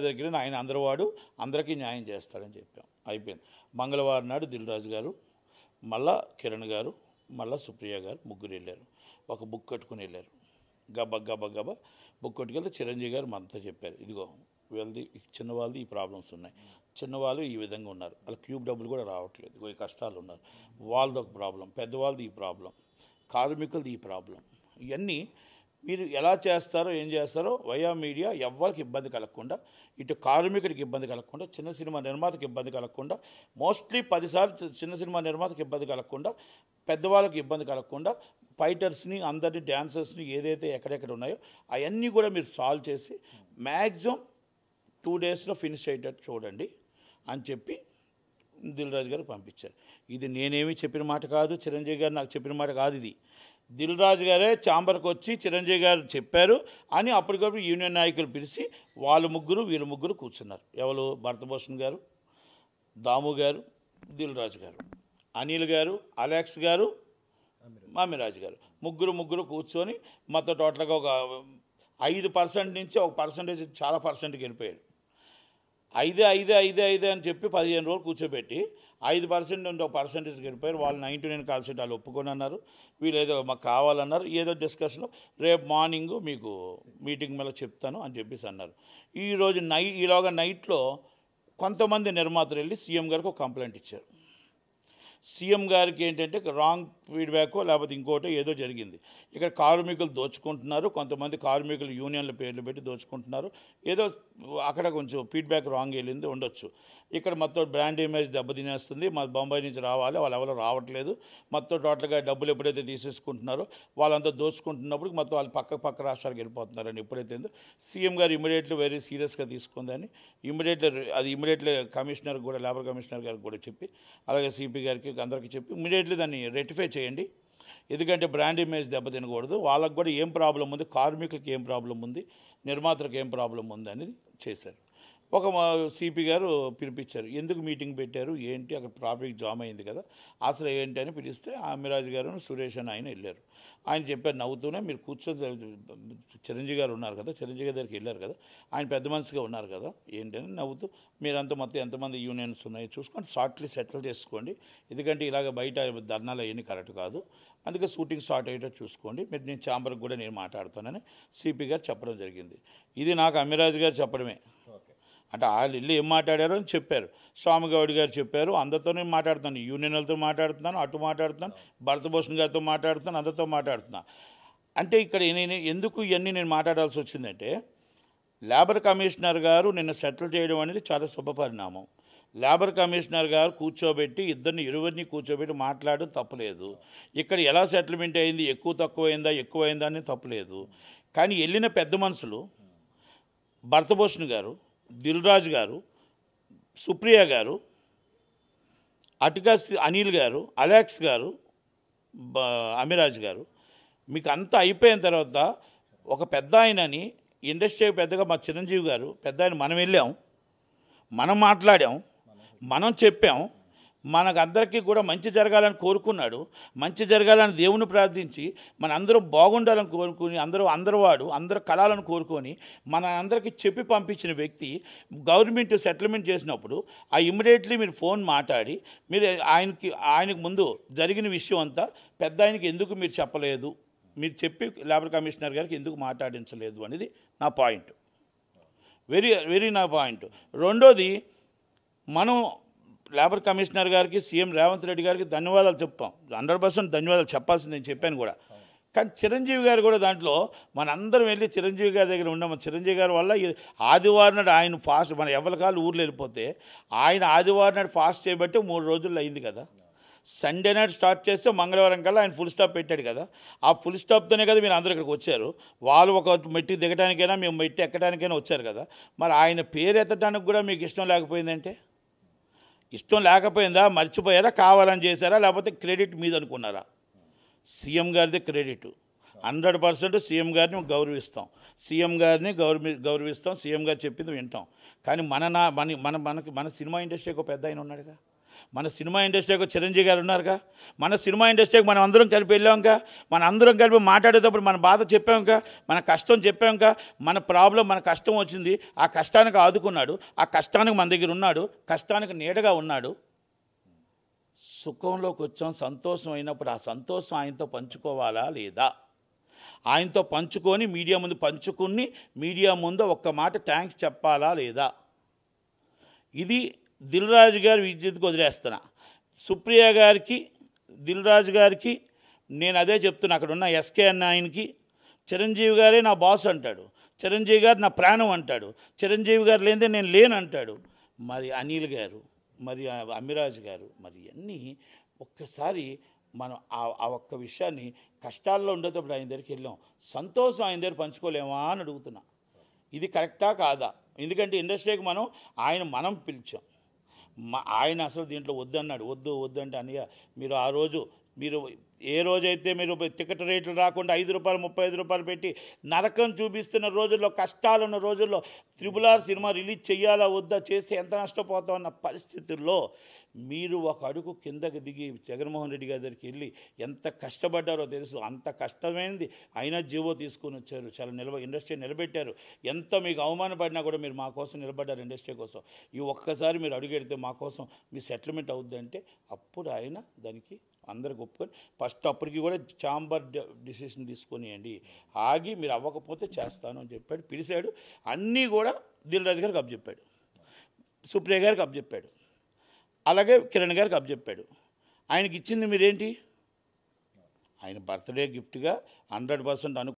దగ్గర ఆయన అందరివాడు అందరికీ న్యాయం చేస్తాడని చెప్పాం. అయిపోయింది. మంగళవారం నాడు దిల్ రాజు గారు, మళ్ళా కిరణ్ గారు, మళ్ళా సుప్రియ గారు ముగ్గురు వెళ్ళారు. ఒక బుక్ కట్టుకుని వెళ్ళారు. గబ గబ గబ బుక్ కొట్టుకెళ్తే చిరంజీవి గారు మనతో చెప్పారు, ఇదిగో వీళ్ళది చిన్నవాళ్ళది ఈ ప్రాబ్లమ్స్ ఉన్నాయి, చిన్నవాళ్ళు ఈ విధంగా ఉన్నారు, వాళ్ళ క్యూబ్ డబ్బులు కూడా రావట్లేదు, ఈ కష్టాలు ఉన్నారు, వాళ్ళది ఒక ప్రాబ్లం, పెద్దవాళ్ళది ఈ ప్రాబ్లం, కార్మికులది ఈ ప్రాబ్లం, ఇవన్నీ మీరు ఎలా చేస్తారో ఏం చేస్తారో వయా మీడియా ఎవ్వరికి ఇబ్బంది కలగకుండా, ఇటు కార్మికుడికి ఇబ్బంది కలగకుండా, చిన్న సినిమా నిర్మాతకి ఇబ్బంది కలగకుండా, మోస్ట్లీ 10 సార్లు చిన్న సినిమా నిర్మాతకి ఇబ్బంది కలగకుండా, పెద్దవాళ్ళకి ఇబ్బంది కలగకుండా, ఫైటర్స్ని అందరినీ డ్యాన్సర్స్ని ఏదైతే ఎక్కడెక్కడ ఉన్నాయో అవన్నీ కూడా మీరు సాల్వ్ చేసి మ్యాక్సిమం 2 డేస్లో ఫినిష్ అయ్యేటట్టు చూడండి అని చెప్పి దిల్ రాజు గారు పంపించారు. ఇది నేనేమి చెప్పిన మాట కాదు, చిరంజీవి గారు నాకు చెప్పిన మాట కాదు. ఇది దిల్ రాజు గారే ఛాంబర్కి వచ్చి చిరంజీవి గారు చెప్పారు అని అప్పటికప్పుడు యూనియన్ నాయకులు పిలిచి వాళ్ళ ముగ్గురు వీళ్ళ ముగ్గురు కూర్చున్నారు. ఎవరు? భరతభూషణ్ గారు, దాము గారు, దిల్ రాజు గారు, అనిల్ గారు, అలెక్స్ గారు, మామిరాజు గారు ముగ్గురు కూర్చొని మొత్తం టోటల్గా ఒక 5% నుంచి ఒక పర్సెంటేజ్ చాలా పర్సెంట్కి వెళ్ళిపోయాడు. 5 అని చెప్పి 15 రోజులు కూర్చోబెట్టి 5% నుండి ఒక పర్సెంటేజ్కి వెళ్ళిపోయారు. వాళ్ళు 99% వాళ్ళు ఒప్పుకొని అన్నారు, వీళ్ళు ఏదో మాకు కావాలన్నారు, ఏదో డిస్కషన్లో రేపు మార్నింగ్ మీకు మీటింగ్ మీద చెప్తాను అని చెప్పేసి అన్నారు. ఈరోజు ఈలోగా నైట్లో కొంతమంది నిర్మాతలు వెళ్ళి సీఎం గారికి ఒక కంప్లైంట్ ఇచ్చారు. సీఎం గారికి ఏంటంటే రాంగ్ ఫీడ్బ్యాకో లేకపోతే ఇంకోటో ఏదో జరిగింది, ఇక్కడ కార్మికులు దోచుకుంటున్నారు, కొంతమంది కార్మికులు యూనియన్ల పేర్లు పెట్టి దోచుకుంటున్నారు, ఏదో అక్కడ కొంచెం ఫీడ్బ్యాక్ రాంగ్ వెళ్ళింది ఉండొచ్చు, ఇక్కడ మొత్తం బ్రాండ్ ఇమేజ్ దెబ్బతినేస్తుంది, మా బొంబాయి నుంచి రావాలి, వాళ్ళు ఎవరు రావట్లేదు, మొత్తం టోటల్గా డబ్బులు ఎప్పుడైతే తీసేసుకుంటున్నారో వాళ్ళంతా దోచుకుంటున్నప్పుడు మొత్తం వాళ్ళు పక్క రాష్ట్రాలకు వెళ్ళిపోతున్నారని ఎప్పుడైతే సీఎం గారు ఇమీడియట్లీ వెరీ సీరియస్గా తీసుకుందని ఇమీడియట్లీ కమిషనర్ కూడా, లేబర్ కమిషనర్ గారికి కూడా చెప్పి, అలాగే సిపి గారికి అందరికీ చెప్పి ఇమీడియట్లీ దాన్ని రెక్టిఫై చేయండి, ఎందుకంటే బ్రాండ్ ఇమేజ్ దెబ్బతినకూడదు, వాళ్ళకు కూడా ఏం ప్రాబ్లం ఉంది, కార్మికులకి ఏం ప్రాబ్లం ఉంది, నిర్మాతలకు ఏం ప్రాబ్లం ఉంది అనేది చేశారు. ఒక సిపి గారు పిలిపించారు, ఎందుకు మీటింగ్ పెట్టారు ఏంటి, అక్కడ ట్రాఫిక్ జామ్ అయింది కదా అసలు ఏంటి అని పిలిస్తే అమిరాజు గారు సురేష్ అని ఆయన వెళ్ళారు. ఆయన చెప్పారు నవ్వుతూనే, మీరు కూర్చొని చిరంజీవి గారు ఉన్నారు కదా, చిరంజీవి గారి దగ్గరికి వెళ్ళారు కదా, ఆయన పెద్ద మనిషిగా ఉన్నారు కదా ఏంటని నవ్వుతూ, మీరంతా మొత్తం ఎంతమంది యూనియన్స్ ఉన్నాయో చూసుకొని షార్ట్లీ సెటిల్ చేసుకోండి, ఎందుకంటే ఇలాగ బయట ధర్నాలు అవన్నీ కరెక్ట్ కాదు, అందుకే షూటింగ్ స్టార్ట్ అయ్యేటట్టు చూసుకోండి, మీరు నేను ఛాంబర్కి కూడా నేను మాట్లాడుతానని సిపి గారు చెప్పడం జరిగింది. ఇది నాకు అమిరాజు గారు చెప్పడమే, అంటే వాళ్ళు ఇల్లు ఏం మాట్లాడారో అని చెప్పారు. స్వామిగౌడ్ గారు చెప్పారు, అందరితోనే మాట్లాడుతాను, యూనియన్లతో మాట్లాడుతున్నాను, అటు మాట్లాడుతున్నాను, భరతభూషణ్ గారితో మాట్లాడుతున్నాను, అందరితో మాట్లాడుతున్నాను. అంటే ఇక్కడ నేను ఎందుకు ఇవన్నీ నేను మాట్లాడాల్సి వచ్చిందంటే, లేబర్ కమిషనర్ గారు నిన్న సెటిల్ చేయడం అనేది చాలా శుభపరిణామం. లేబర్ కమిషనర్ గారు కూర్చోబెట్టి ఇరువురిని కూర్చోబెట్టి మాట్లాడడం తప్పలేదు. ఇక్కడ ఎలా సెటిల్మెంట్ అయింది, ఎక్కువైందా అని తప్పలేదు. కానీ వెళ్ళిన పెద్ద మనుషులు భరతభూషణ్ గారు, దిల్ రాజు గారు, సుప్రియ గారు, అటుగా అనిల్ గారు, అలెక్స్ గారు, అమిరాజ్ గారు, మీకు అంతా అయిపోయిన తర్వాత ఒక పెద్ద ఆయనని ఇండస్ట్రీ పెద్దగా మా చిరంజీవి గారు పెద్ద ఆయన, మనం వెళ్ళాం, మనం మాట్లాడాం, మనం చెప్పాం, మనకు అందరికీ కూడా మంచి జరగాలని కోరుకున్నాడు, మంచి జరగాలని దేవుని ప్రార్థించి మన అందరం బాగుండాలని కోరుకుని అందరూ కళాలను కోరుకొని మన అందరికీ చెప్పి పంపించిన వ్యక్తి గవర్నమెంట్ సెటిల్మెంట్ చేసినప్పుడు ఆ ఇమ్మీడియట్లీ మీరు ఫోన్ మాట్లాడి మీరు ఆయనకు ముందు జరిగిన విషయం అంతా పెద్ద ఆయనకి ఎందుకు మీరు చెప్పలేదు, మీరు చెప్పి లేబర్ కమిషనర్ గారికి ఎందుకు మాట్లాడించలేదు అనేది నా పాయింట్, వెరీ నా పాయింట్. రెండోది, మనం లేబర్ కమిషనర్ గారికి, సీఎం రేవంత్ రెడ్డి గారికి ధన్యవాదాలు చెప్తాం, 100% ధన్యవాదాలు చెప్పాల్సింది నేను చెప్పాను కూడా. కానీ చిరంజీవి గారు కూడా దాంట్లో మనందరం వెళ్ళి చిరంజీవి గారి దగ్గర ఉన్నాము. చిరంజీవి గారి వల్ల ఆదివారం నాడు ఆయన ఫాస్ట్, మన ఎవరికాలు ఊర్లో వెళ్ళిపోతే ఆయన ఆదివారం నాడు ఫాస్ట్ చేయబట్టి 3 రోజుల్లో అయింది కదా. సండే నాడు స్టార్ట్ చేస్తే మంగళవారం కల్లా ఆయన ఫుల్ స్టాప్ పెట్టాడు కదా. ఆ ఫుల్ స్టాప్తోనే కదా మీరు అందరూ ఇక్కడికి వచ్చారు. వాళ్ళు ఒక మెట్టి దిగడానికైనా మేము మెట్టి ఎక్కడానికైనా వచ్చారు కదా. మరి ఆయన పేరు ఎత్తడానికి కూడా మీకు ఇష్టం లేకపోయిందంటే, ఇష్టం లేకపోయిందా, మర్చిపోయారా, కావాలని చేశారా, లేకపోతే క్రెడిట్ మీద అనుకున్నారా? సీఎం గారిది క్రెడిట్ 100%. సీఎం గారిని గౌరవిస్తాం, సీఎం గారు చెప్పింది వింటాం. కానీ మన సినిమా ఇండస్ట్రీకి ఒక పెద్ద ఆయన ఉన్నాడుగా, మన సినిమా ఇండస్ట్రీకి చిరంజీవి గారు ఉన్నారుగా, మన సినిమా ఇండస్ట్రీకి మనం అందరం కలిపి వెళ్ళాంగా, మన అందరం కలిపి మాట్లాడేటప్పుడు మన బాధ చెప్పాంగా, మన కష్టం చెప్పాంగా, మన ప్రాబ్లం మన కష్టం వచ్చింది, ఆ కష్టానికి ఆదుకున్నాడు, ఆ కష్టానికి మన దగ్గర ఉన్నాడు, కష్టానికి నీడగా ఉన్నాడు. సుఖంలోకి వచ్చాం, సంతోషం అయినప్పుడు ఆ సంతోషం ఆయనతో పంచుకోవాలా లేదా? ఆయనతో పంచుకొని మీడియా ముందు పంచుకుని మీడియా ముందు ఒక్క మాట థ్యాంక్స్ చెప్పాలా లేదా? ఇది దిల్ రాజు గారి విద్యుత్కి వదిలేస్తున్నా. సుప్రియ గారికి, దిల్ రాజు గారికి నేను అదే చెప్తున్నా. అక్కడ ఉన్న ఎస్కే అన్న ఆయనకి చిరంజీవి గారే నా బాస్ అంటాడు, చిరంజీవి గారు నా ప్రాణం అంటాడు, చిరంజీవి గారు లేనిదే నేను లేను అంటాడు. మరి అనిల్ గారు, మరి అమిరాజ్ గారు, మరి అన్నీ ఒక్కసారి మనం ఆ ఒక్క విషయాన్ని కష్టాల్లో ఉండేటప్పుడు ఆయన దగ్గరికి వెళ్ళాం, సంతోషం ఆయన దగ్గర పంచుకోలేమా అని అడుగుతున్నా. ఇది కరెక్టా కాదా? ఎందుకంటే ఇండస్ట్రీకి మనం పిలిచాం, ఆయన అసలు దీంట్లో వద్దన్నాడు. వద్దంటే అన్నయ్య మీరు ఆ రోజు ఏ రోజైతే మీరు టికెట్ రేట్లు రాకుండా 5 రూపాయలు 35 రూపాయలు పెట్టి నరకం చూపిస్తున్న రోజుల్లో, కష్టాలున్న రోజుల్లో RRR సినిమా రిలీజ్ చేయాలా వద్దా, చేస్తే ఎంత నష్టపోతామన్న పరిస్థితుల్లో మీరు ఒక అడుగు కిందకి దిగి జగన్మోహన్ రెడ్డి గారి దగ్గరికి వెళ్ళి ఎంత కష్టపడ్డారో తెలుసు. అంత కష్టమైంది అయినా జీవో తీసుకొని వచ్చారు, చాలా ఇండస్ట్రీ నిలబెట్టారు. ఎంత మీకు అవమానపడినా కూడా మీరు మా కోసం నిలబడ్డారు, ఇండస్ట్రీ కోసం. ఈ ఒక్కసారి మీరు అడుగెడితే మా కోసం మీ సెటిల్మెంట్ అవుద్దంటే అప్పుడు ఆయన దానికి అందరికి ఒప్పుకొని ఫస్ట్ అప్పటికి కూడా ఛాంబర్ డిసిషన్ తీసుకొనియండి, ఆగి మీరు అవ్వకపోతే చేస్తాను అని చెప్పాడు. పిలిచాడు, అన్నీ కూడా దిల్ రాజు గారికి అప్పచెప్పాడు, సుప్రియ గారికి అప్పచెప్పాడు, అలాగే కిరణ్ గారికి అప్పచెప్పాడు. ఆయనకి ఇచ్చింది మీరేంటి? ఆయన బర్త్డే గిఫ్ట్గా 100%